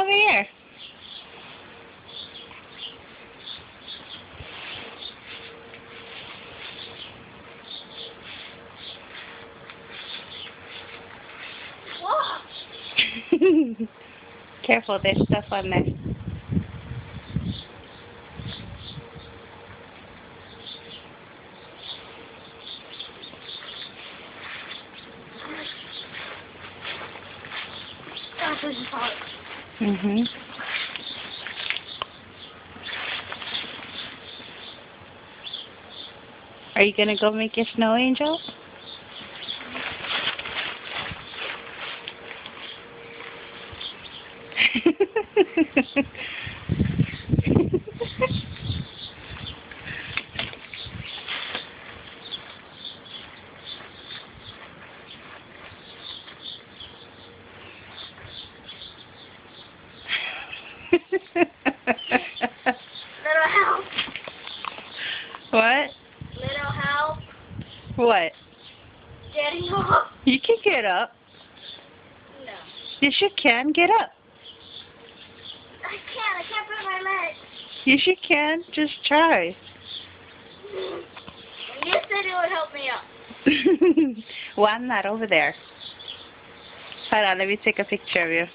over here. Careful, there's stuff on there. Mhm. Are you gonna go make your snow angel? Little help. What? Little help. What? Getting up. You can get up. No. Yes, you can. Get up. I can't put my legs. Yes, you can. Just try. You said it would help me up. Well, I'm not over there. Hold on, let me take a picture of you.